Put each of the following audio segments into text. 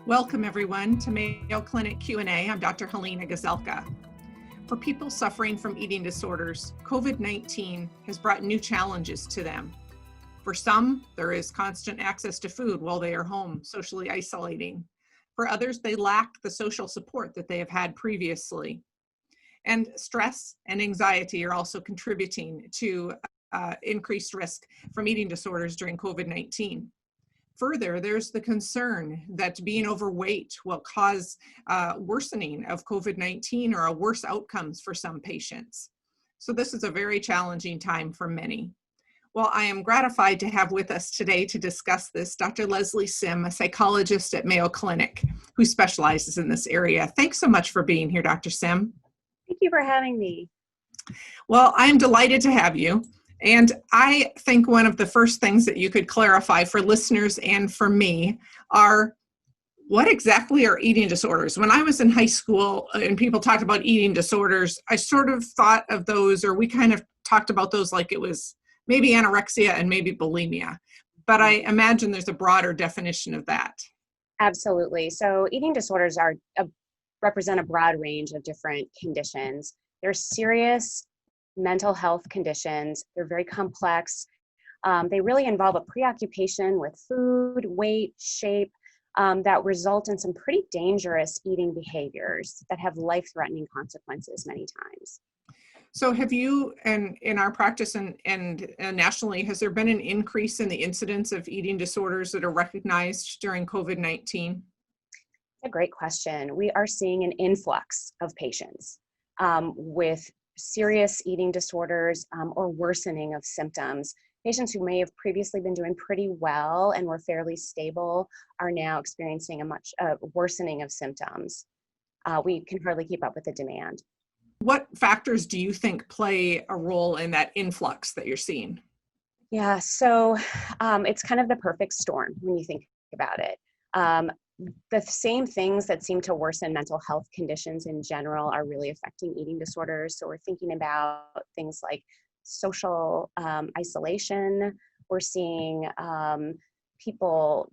Welcome everyone to Mayo Clinic Q&A. I'm Dr. Helena Gazelka. For people suffering from eating disorders, COVID-19 has brought new challenges to them. For some, there is constant access to food while they are home, socially isolating. For others, they lack the social support that they have had previously. And stress and anxiety are also contributing to increased risk from eating disorders during COVID-19. Further, there's the concern that being overweight will cause worsening of COVID-19 or worse outcomes for some patients. So this is a very challenging time for many. Well, I am gratified to have with us today to discuss this Dr. Leslie Sim, a psychologist at Mayo Clinic, who specializes in this area. Thanks so much for being here, Dr. Sim. Thank you for having me. Well, I'm delighted to have you. And I think one of the first things that you could clarify for listeners and for me are, what exactly are eating disorders? When I was in high school and people talked about eating disorders, I sort of thought of those, or we kind of talked about those like it was maybe anorexia and maybe bulimia. But I imagine there's a broader definition of that. Absolutely. So eating disorders represent a broad range of different conditions. They're serious mental health conditions. They're very complex. They really involve a preoccupation with food, weight, shape, that result in some pretty dangerous eating behaviors that have life-threatening consequences many times. So have you, and in our practice and nationally, has there been an increase in the incidence of eating disorders that are recognized during COVID-19? That's a great question. We are seeing an influx of patients with serious eating disorders or worsening of symptoms. Patients who may have previously been doing pretty well and were fairly stable are now experiencing a much worsening of symptoms. We can hardly keep up with the demand. What factors do you think play a role in that influx that you're seeing? Yeah, so it's kind of the perfect storm when you think about it. The same things that seem to worsen mental health conditions in general are really affecting eating disorders. So we're thinking about things like social isolation. We're seeing people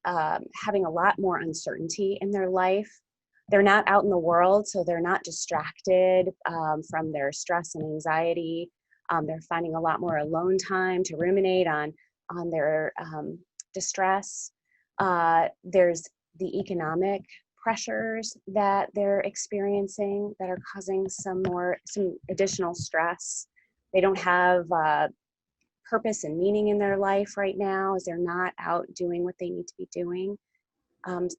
having a lot more uncertainty in their life. They're not out in the world, so they're not distracted from their stress and anxiety. They're finding a lot more alone time to ruminate on their distress. There's the economic pressures that they're experiencing that are causing some additional stress. They don't have purpose and meaning in their life right now, as they're not out doing what they need to be doing.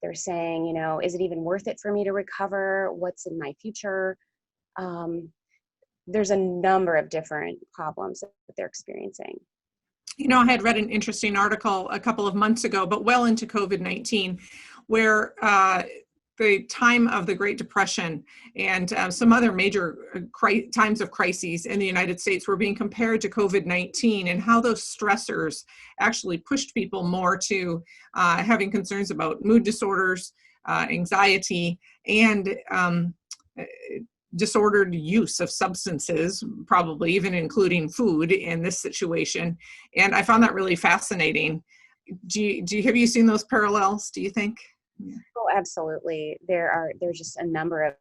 They're saying, you know, is it even worth it for me to recover? What's in my future? There's a number of different problems that they're experiencing. You know, I had read an interesting article a couple of months ago, but well into COVID-19, where the time of the Great Depression and some other major times of crises in the United States were being compared to COVID-19, and how those stressors actually pushed people more to having concerns about mood disorders, anxiety, and disordered use of substances, probably even including food in this situation. And I found that really fascinating. Have you seen those parallels, do you think? Oh, absolutely. There's just a number of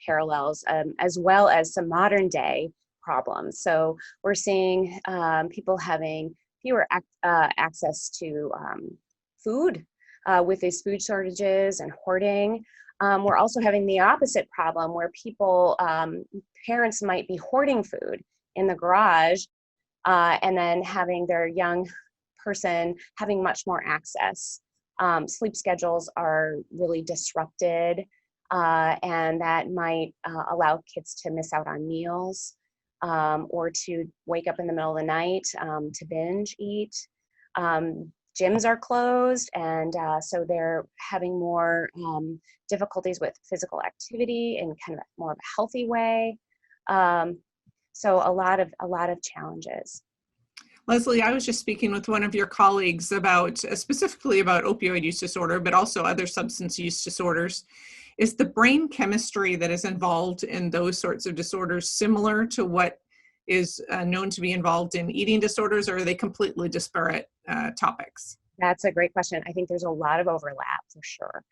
parallels, as well as some modern day problems. So we're seeing people having fewer access to food with these food shortages and hoarding. We're also having the opposite problem where parents might be hoarding food in the garage and then having their young person having much more access. Sleep schedules are really disrupted, and that might allow kids to miss out on meals or to wake up in the middle of the night to binge eat. Gyms are closed, and so they're having more difficulties with physical activity in kind of more of a healthy way. So a lot of challenges. Leslie, I was just speaking with one of your colleagues about specifically about opioid use disorder, but also other substance use disorders. Is the brain chemistry that is involved in those sorts of disorders similar to what is known to be involved in eating disorders, or are they completely disparate topics? That's a great question. I think there's a lot of overlap for sure.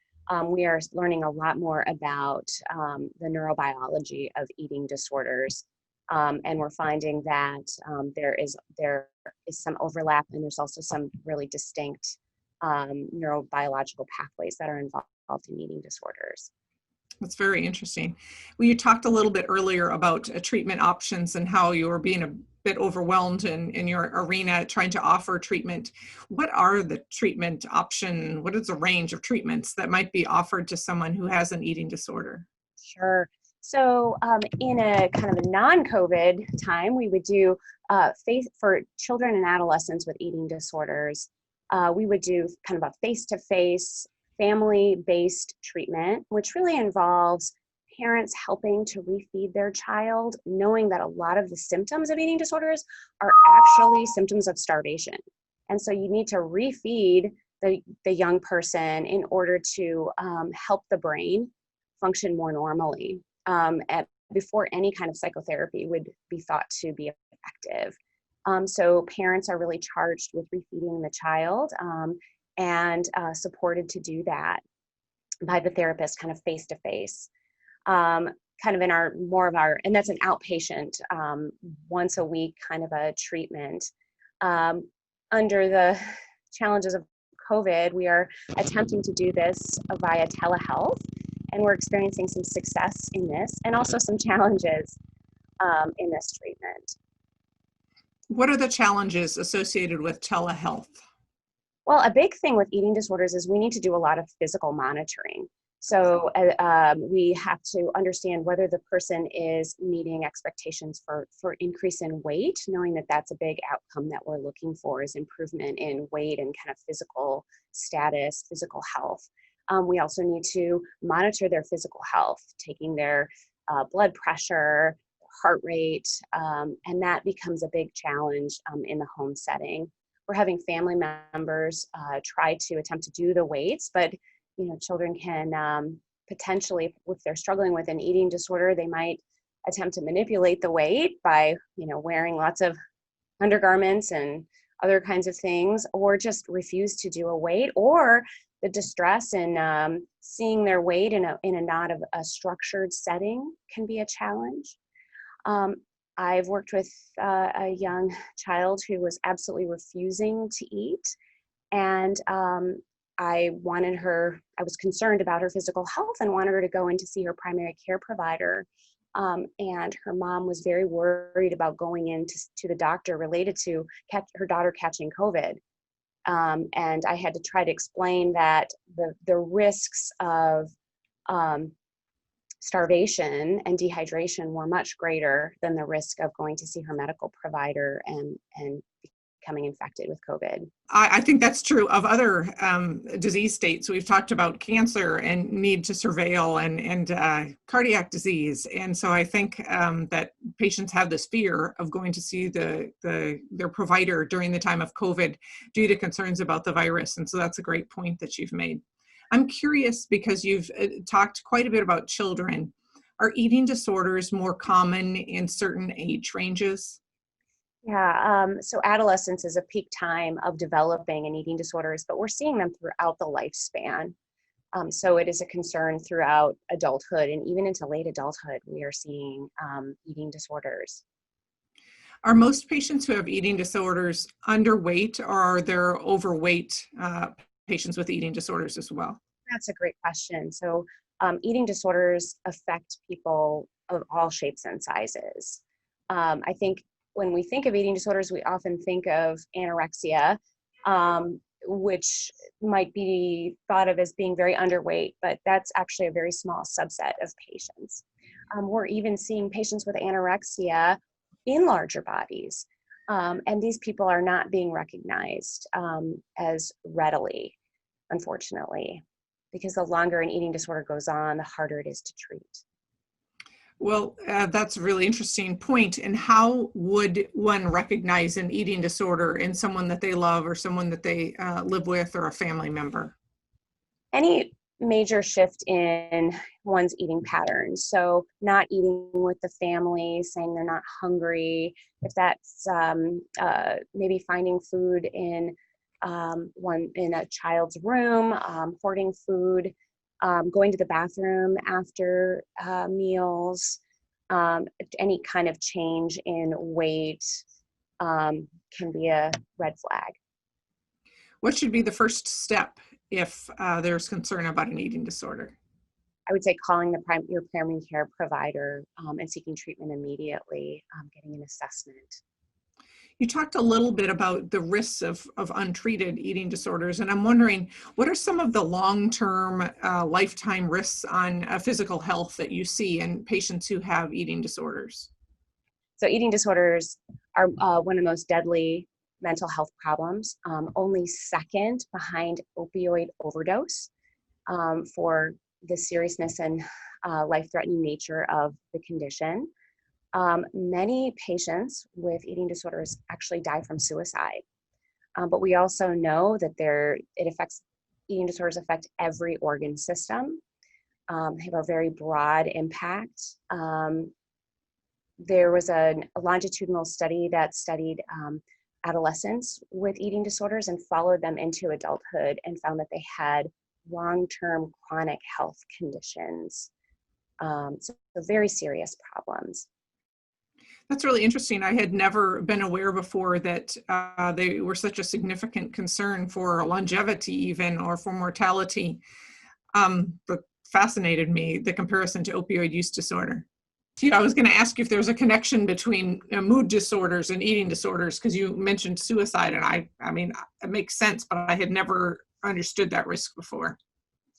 we are learning a lot more about the neurobiology of eating disorders. And we're finding that there is some overlap, and there's also some really distinct neurobiological pathways that are involved in eating disorders. That's very interesting. Well, you talked a little bit earlier about treatment options and how you were being a bit overwhelmed in your arena trying to offer treatment. What are the treatment option? What is the range of treatments that might be offered to someone who has an eating disorder? Sure. So in a kind of a non-COVID time, we would do for children and adolescents with eating disorders, we would do kind of a face-to-face, family-based treatment, which really involves parents helping to refeed their child, knowing that a lot of the symptoms of eating disorders are actually symptoms of starvation. And so you need to refeed the young person in order to help the brain function more normally before any kind of psychotherapy would be thought to be effective. So parents are really charged with refeeding the child and supported to do that by the therapist kind of face to face. Kind of in and that's an outpatient, once a week kind of a treatment. Under the challenges of COVID, we are attempting to do this via telehealth, and we're experiencing some success in this and also some challenges in this treatment. What are the challenges associated with telehealth? Well, a big thing with eating disorders is we need to do a lot of physical monitoring. So we have to understand whether the person is meeting expectations for increase in weight, knowing that that's a big outcome that we're looking for is improvement in weight and kind of physical status, physical health. We also need to monitor their physical health, taking their blood pressure, heart rate, and that becomes a big challenge in the home setting. We're having family members try to attempt to do the weights, but children can potentially, if they're struggling with an eating disorder, they might attempt to manipulate the weight by wearing lots of undergarments and other kinds of things, or just refuse to do a weight, or the distress in seeing their weight in a not of a structured setting can be a challenge. I've worked with a young child who was absolutely refusing to eat, and I was concerned about her physical health and wanted her to go in to see her primary care provider. And her mom was very worried about going in to the doctor related to her daughter catching COVID. And I had to try to explain that the risks of starvation and dehydration were much greater than the risk of going to see her medical provider and becoming infected with COVID. I think that's true of other disease states. We've talked about cancer and need to surveil and cardiac disease. And so I think that patients have this fear of going to see their provider during the time of COVID due to concerns about the virus. And so that's a great point that you've made. I'm curious because you've talked quite a bit about children. Are eating disorders more common in certain age ranges? Yeah, so adolescence is a peak time of developing and eating disorders, but we're seeing them throughout the lifespan. So it is a concern throughout adulthood, and even into late adulthood, we are seeing eating disorders. Are most patients who have eating disorders underweight, or are there overweight patients with eating disorders as well? That's a great question. So eating disorders affect people of all shapes and sizes. I think when we think of eating disorders, we often think of anorexia, which might be thought of as being very underweight, but that's actually a very small subset of patients. We're even seeing patients with anorexia in larger bodies, and these people are not being recognized as readily, unfortunately, because the longer an eating disorder goes on, the harder it is to treat. Well, that's a really interesting point. And how would one recognize an eating disorder in someone that they love or someone that they live with or a family member? Any major shift in one's eating patterns. So not eating with the family, saying they're not hungry, if that's maybe finding food in a child's room, hoarding food, going to the bathroom after meals, any kind of change in weight can be a red flag. What should be the first step if there's concern about an eating disorder? I would say calling your primary care provider and seeking treatment immediately, getting an assessment. You talked a little bit about the risks of untreated eating disorders, and I'm wondering, what are some of the long-term lifetime risks on physical health that you see in patients who have eating disorders? So eating disorders are one of the most deadly mental health problems, only second behind opioid overdose for the seriousness and life-threatening nature of the condition. Many patients with eating disorders actually die from suicide, but we also know that eating disorders affect every organ system. They have a very broad impact. There was a longitudinal study that studied adolescents with eating disorders and followed them into adulthood and found that they had long-term chronic health conditions. So very serious problems. That's really interesting. I had never been aware before that they were such a significant concern for longevity even, or for mortality. But fascinated me, the comparison to opioid use disorder. I was going to ask you if there's a connection between mood disorders and eating disorders, because you mentioned suicide, and I mean, it makes sense, but I had never understood that risk before.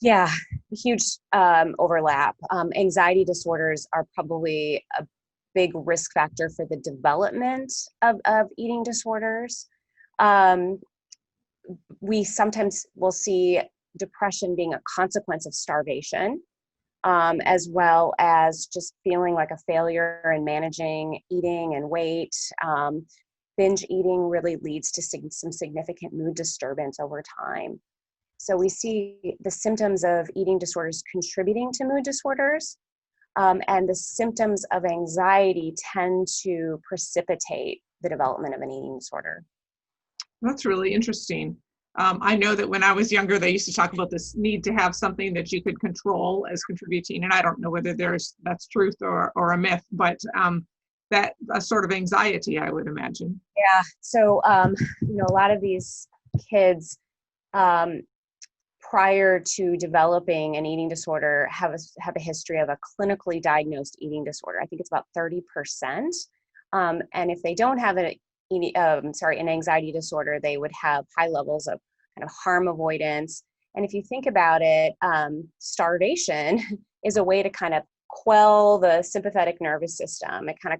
Yeah, huge overlap. Anxiety disorders are probably a big risk factor for the development of eating disorders. We sometimes will see depression being a consequence of starvation, as well as just feeling like a failure in managing eating and weight. Binge eating really leads to some significant mood disturbance over time. So we see the symptoms of eating disorders contributing to mood disorders, and the symptoms of anxiety tend to precipitate the development of an eating disorder. That's really interesting. I know that when I was younger, they used to talk about this need to have something that you could control as contributing, and I don't know whether that's truth or a myth, but that a sort of anxiety, I would imagine. Yeah. So a lot of these kids, prior to developing an eating disorder, have a history of a clinically diagnosed eating disorder. I think it's about 30%. And if they don't have an anxiety disorder, they would have high levels of kind of harm avoidance. And if you think about it, starvation is a way to kind of quell the sympathetic nervous system. It kind of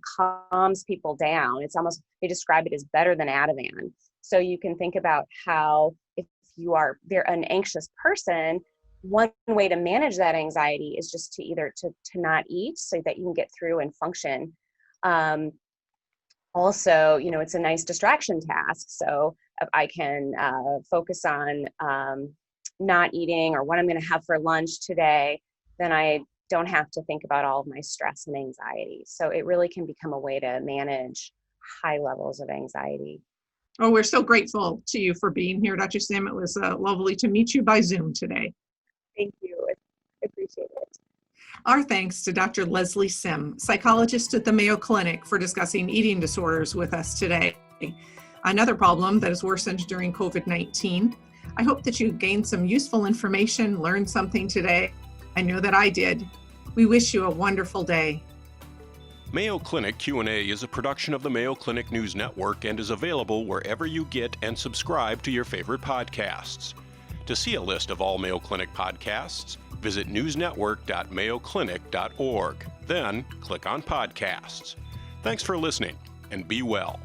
calms people down. It's almost, they describe it as better than Ativan. So you can think about how if you are an anxious person, one way to manage that anxiety is just to not eat so that you can get through and function. Also, it's a nice distraction task. So if I can focus on not eating or what I'm going to have for lunch today, then I don't have to think about all of my stress and anxiety. So it really can become a way to manage high levels of anxiety. Oh, we're so grateful to you for being here, Dr. Sim. It was lovely to meet you by Zoom today. Thank you. I appreciate it. Our thanks to Dr. Leslie Sim, psychologist at the Mayo Clinic, for discussing eating disorders with us today. Another problem that has worsened during COVID-19. I hope that you gained some useful information, learned something today. I know that I did. We wish you a wonderful day. Mayo Clinic Q&A is a production of the Mayo Clinic News Network and is available wherever you get and subscribe to your favorite podcasts. To see a list of all Mayo Clinic podcasts, visit newsnetwork.mayoclinic.org. Then click on podcasts. Thanks for listening, and be well.